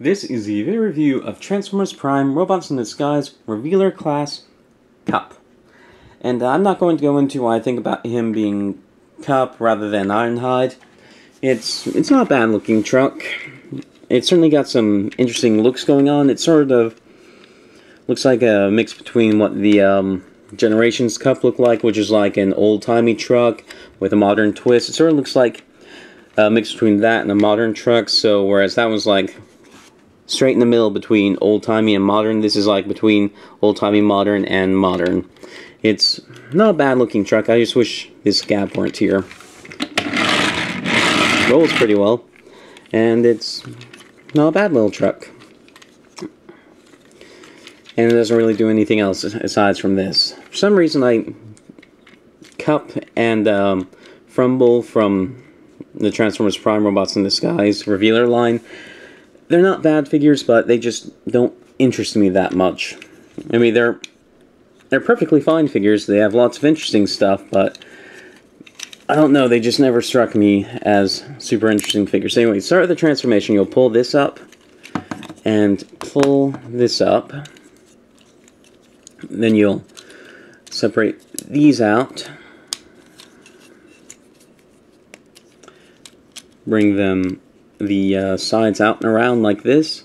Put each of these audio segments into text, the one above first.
This is the video review of Transformers Prime Robots in Disguise Revealer Class Kup. And I'm not going to go into what I think about him being Kup rather than Ironhide. It's not a bad looking truck. It's certainly got some interesting looks going on. It sort of looks like a mix between what the Generations Kup looked like, which is like an old-timey truck with a modern twist. It sort of looks like a mix between that and a modern truck, so whereas that was like straight in the middle between old-timey and modern, this is like between old-timey, modern, and modern. It's not a bad-looking truck. I just wish this gap weren't here. Rolls pretty well, and it's not a bad little truck. And it doesn't really do anything else aside from this. For some reason, Kup and Frumble from the Transformers Prime Robots in Disguise Revealer line, they're not bad figures, but they just don't interest me that much. I mean, they're perfectly fine figures. They have lots of interesting stuff, but I don't know, they just never struck me as super interesting figures. Anyway, start with the transformation. You'll pull this up and pull this up. Then you'll separate these out. Bring the sides out and around like this,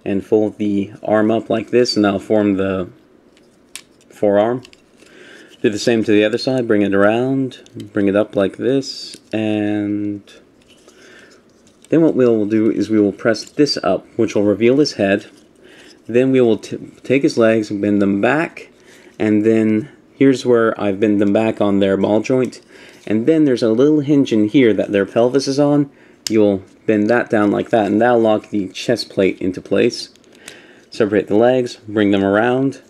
and fold the arm up like this, and that'll form the forearm. Do the same to the other side, bring it around, bring it up like this, and then what we'll do is we will press this up, which will reveal his head. Then we will take his legs and bend them back, and then here's where I've bent them back on their ball joint, and then there's a little hinge in here that their pelvis is on. You'll bend that down like that, and that'll lock the chest plate into place. Separate the legs, bring them around,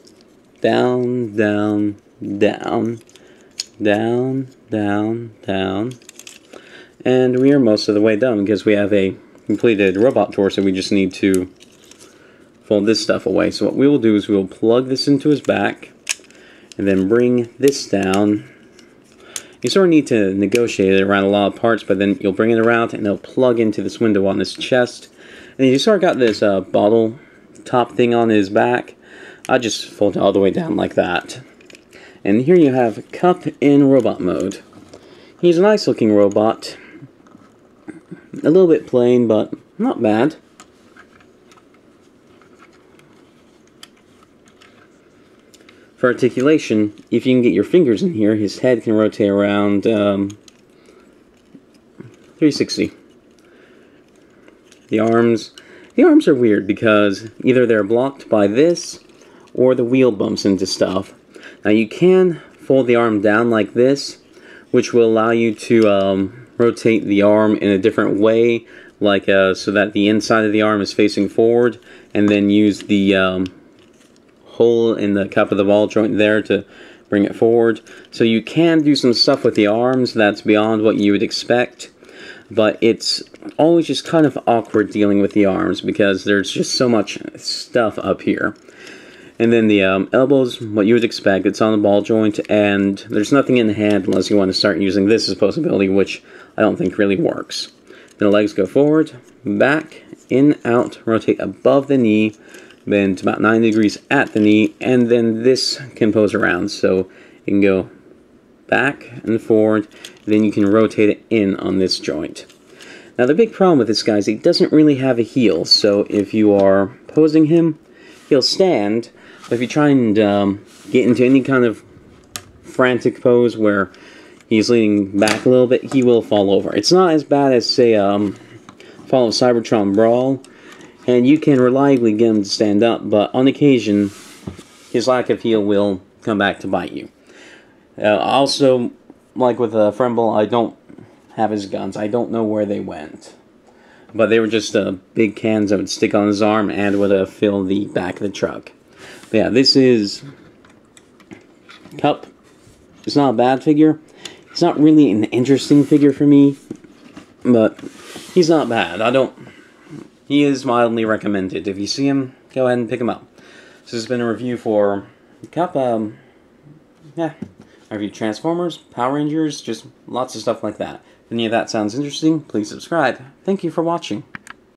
down, down, down, down, down, down, and we are most of the way done because we have a completed robot torso. We just need to fold this stuff away. So what we will do is we will plug this into his back and then bring this down. You sort of need to negotiate it around a lot of parts, but then you'll bring it around and it'll plug into this window on his chest. And you sort of got this bottle top thing on his back. I just fold it all the way down like that. And here you have Kup in robot mode. He's a nice looking robot. A little bit plain, but not bad. For articulation, if you can get your fingers in here, his head can rotate around 360. The arms are weird because either they're blocked by this or the wheel bumps into stuff. Now you can fold the arm down like this, which will allow you to rotate the arm in a different way, like so that the inside of the arm is facing forward, and then use the hole in the cup of the ball joint there to bring it forward. So you can do some stuff with the arms that's beyond what you would expect, but it's always just kind of awkward dealing with the arms because there's just so much stuff up here. And then the elbows, what you would expect, it's on the ball joint, and there's nothing in the hand unless you want to start using this as a possibility, which I don't think really works. Then the legs go forward, back, in, out, rotate above the knee, bend about 90 degrees at the knee, and then this can pose around, so you can go back and forward, then you can rotate it in on this joint. Now the big problem with this guy is he doesn't really have a heel, so if you are posing him, he'll stand, but if you try and get into any kind of frantic pose where he's leaning back a little bit, he will fall over. It's not as bad as, say, Fall of Cybertron Brawl, and you can reliably get him to stand up, but on occasion, his lack of heel will come back to bite you. Also, like with Frumble, I don't have his guns. I don't know where they went. But they were just big cans that would stick on his arm and would fill the back of the truck. But yeah, this is Kup. It's not a bad figure. It's not really an interesting figure for me, but he's not bad. He is mildly recommended. If you see him, go ahead and pick him up. So this has been a review for Kup. Yeah, I reviewed Transformers, Power Rangers, just lots of stuff like that. If any of that sounds interesting, please subscribe. Thank you for watching.